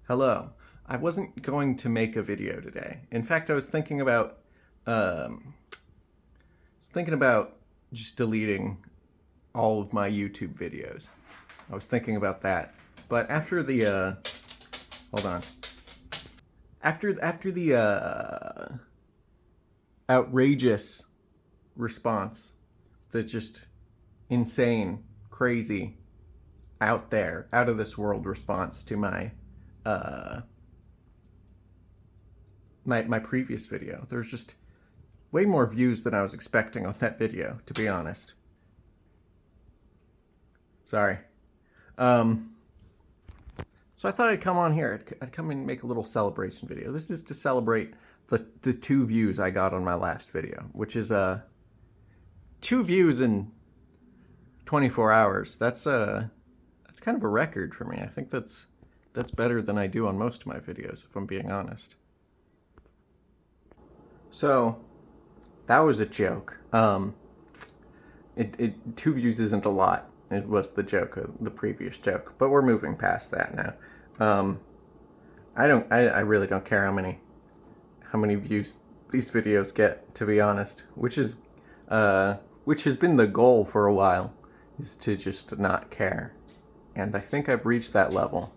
Hello. I wasn't going to make a video today. In fact, I was thinking about um, just deleting all of my YouTube videos. I was thinking about that, but after the hold on, after the outrageous response, the just insane, crazy, out of this world response to uh, my previous video. There's just way more views than I was expecting on that video, to be honest. Sorry. Um, so I thought I'd come on here. I'd come and make a little celebration video. This is to celebrate the 2 views I got on my last video, which is 2 views in 24 hours. That's kind of a record for me. I think that's better than I do on most of my videos, if I'm being honest. So that was a joke. 2 views isn't a lot. It was the joke, the previous joke, but we're moving past that now. I really don't care how many views these videos get, to be honest. Which has been the goal for a while, is to just not care, and I think I've reached that level.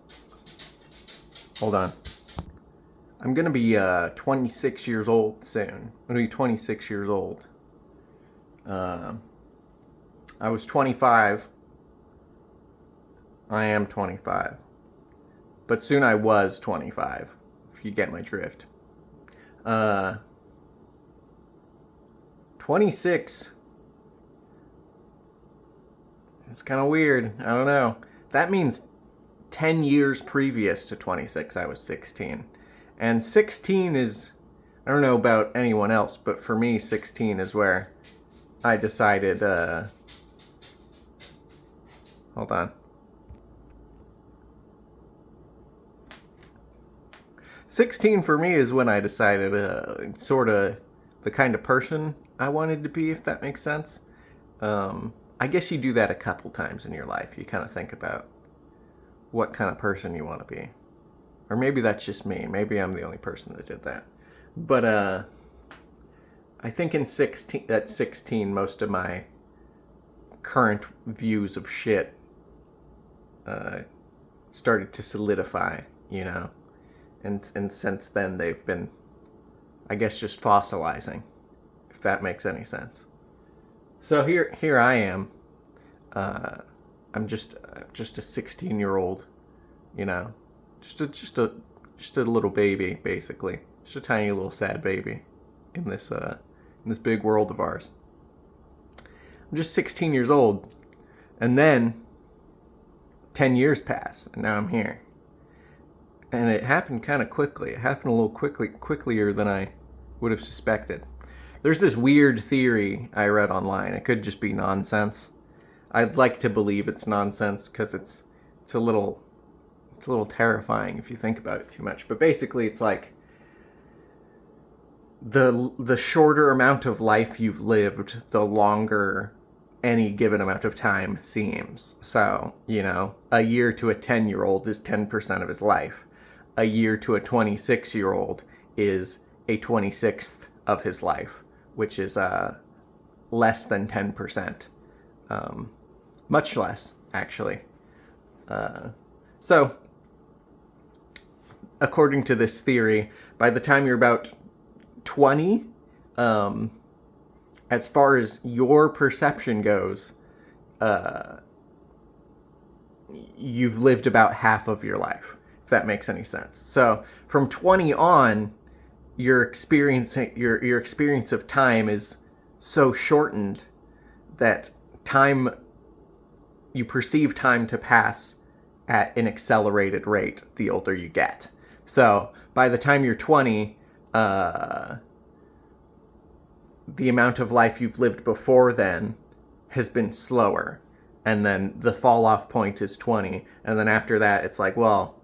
Hold on. I'm gonna be 26 years old soon. I'm gonna be 26 years old. I was 25. I am 25. But soon I was 25, if you get my drift. 26. It's kind of weird. I don't know. That means 10 years previous to 26, I was 16. And 16 is, I don't know about anyone else, but for me, 16 is where I decided, hold on. 16 for me is when I decided, sort of, the kind of person I wanted to be, if that makes sense. I guess you do that a couple times in your life. You kind of think about what kind of person you want to be. Or maybe that's just me. Maybe I'm the only person that did that. But I think at 16, most of my current views of shit started to solidify, you know. And since then they've been, I guess, just fossilizing, if that makes any sense. So here I am. I'm just a 16-year-old, you know, just a little baby, basically, just a tiny little sad baby in this big world of ours. I'm just 16 years old, and then 10 years pass, and now I'm here. And it happened kind of quickly. It happened a little quicker than I would have suspected. There's this weird theory I read online. It could just be nonsense. I'd like to believe it's nonsense because it's a little terrifying if you think about it too much. But basically, it's like the shorter amount of life you've lived, the longer any given amount of time seems. So, you know, a year to a 10-year-old is 10% of his life. A year to a 26-year-old is a 26th of his life, which is less than 10%. Much less, actually. So, according to this theory, by the time you're about 20, as far as your perception goes, you've lived about half of your life, if that makes any sense. So from 20 on, your experience of time is so shortened that you perceive time to pass at an accelerated rate the older you get. So by the time you're 20, the amount of life you've lived before then has been slower. And then the fall off point is 20. And then after that, it's like, well,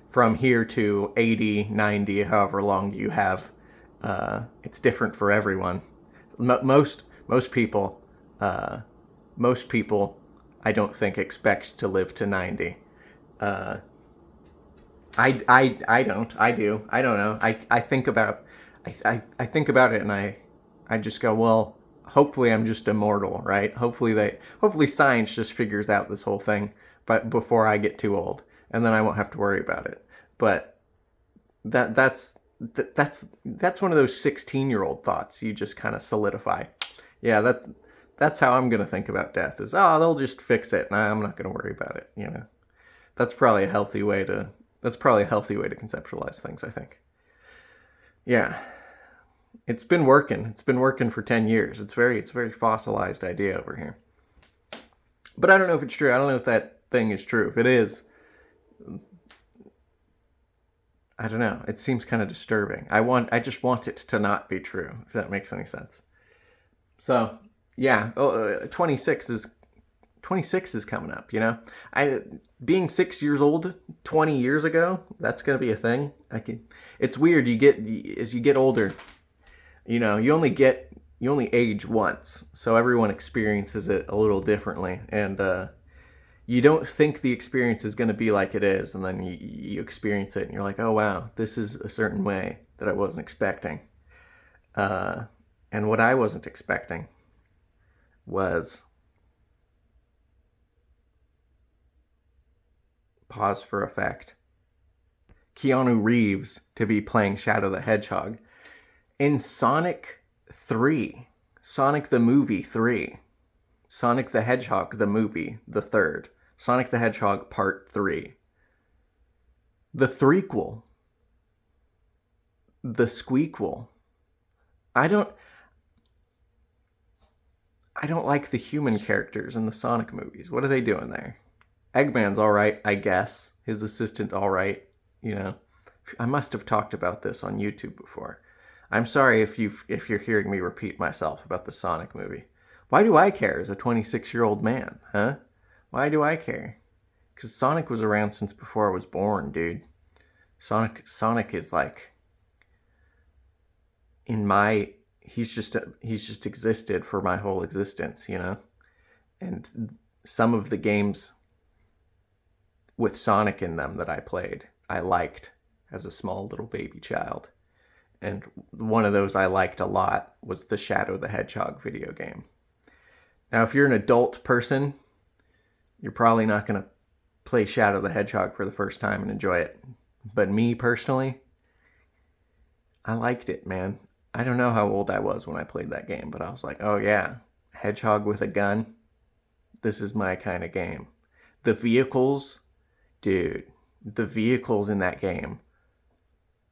from here to 80, 90, however long you have, it's different for everyone. Most people, I don't think expect to live to 90. I don't. I do. I don't know. I think about I think about it and I just go, well, hopefully I'm just immortal, right? Hopefully science just figures out this whole thing but before I get too old and then I won't have to worry about it. But that's one of those 16-year-old thoughts you just kind of solidify. Yeah, that's how I'm going to think about death is, oh, they'll just fix it. Nah, I'm not going to worry about it, you know. That's probably a healthy way to conceptualize things, I think. Yeah. It's been working. It's been working for 10 years. It's a very fossilized idea over here. But I don't know if it's true. I don't know if that thing is true. If it is, I don't know. It seems kind of disturbing. I just want it to not be true, if that makes any sense. So, yeah, 26 is coming up, you know. Being 6 years old 20 years ago, that's going to be a thing. It's weird, as you get older, you know, you only age once, so everyone experiences it a little differently, and you don't think the experience is going to be like it is, and then you experience it and you're like, oh wow, this is a certain way that I wasn't expecting. And what I wasn't expecting was, pause for effect, Keanu Reeves to be playing Shadow the Hedgehog in Sonic 3. Sonic the Movie 3. Sonic the Hedgehog the Movie, the third. Sonic the Hedgehog Part 3. The threequel. The squeakquel. I don't like the human characters in the Sonic movies. What are they doing there? Eggman's alright, I guess. His assistant alright, you know. I must have talked about this on YouTube before. I'm sorry if you're hearing me repeat myself about the Sonic movie. Why do I care as a 26-year-old man, huh? Why do I care? Because Sonic was around since before I was born, dude. Sonic is like, he's just existed for my whole existence, you know? And some of the games with Sonic in them that I played, I liked as a small little baby child. And one of those I liked a lot was the Shadow the Hedgehog video game. Now, if you're an adult person, you're probably not going to play Shadow the Hedgehog for the first time and enjoy it. But me personally, I liked it, man. I don't know how old I was when I played that game, but I was like, oh yeah, hedgehog with a gun. This is my kind of game. The vehicles, dude, the vehicles in that game,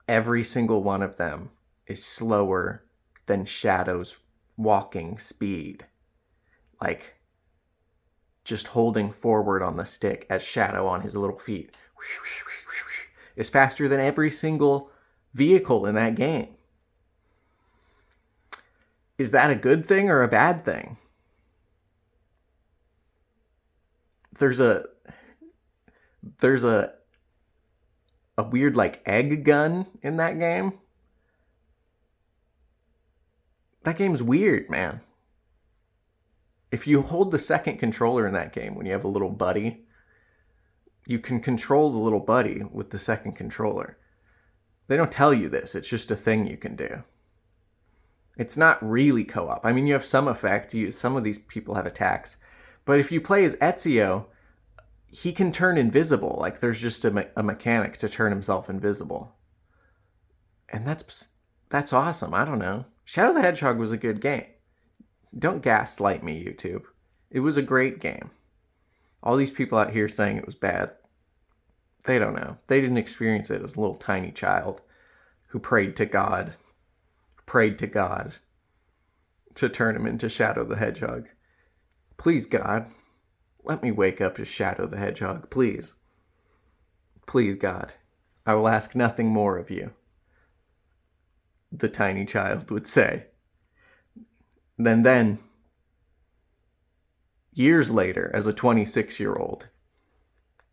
every single one of them is slower than Shadow's walking speed. Like, just holding forward on the stick as Shadow on his little feet is faster than every single vehicle in that game. Is that a good thing or a bad thing? There's a weird like egg gun in that game. That game's weird, man. If you hold the second controller in that game when you have a little buddy, you can control the little buddy with the second controller. They don't tell you this. It's just a thing you can do. It's not really co-op. I mean, you have some effect. Some of these people have attacks. But if you play as Ezio, he can turn invisible. Like, there's just a mechanic to turn himself invisible. And that's awesome. I don't know. Shadow the Hedgehog was a good game. Don't gaslight me, YouTube. It was a great game. All these people out here saying it was bad, they don't know. They didn't experience it as a little tiny child who prayed to God to turn him into Shadow the Hedgehog. Please, God, let me wake up as Shadow the Hedgehog, please. Please, God, I will ask nothing more of you, the tiny child would say. Then, years later, as a 26-year-old,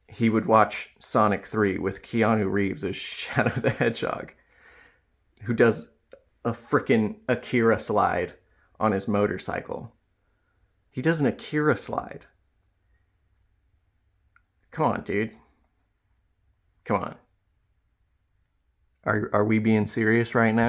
he would watch Sonic 3 with Keanu Reeves as Shadow the Hedgehog, who does a frickin' Akira slide on his motorcycle. He does an Akira slide. Come on, dude. Come on. Are we being serious right now?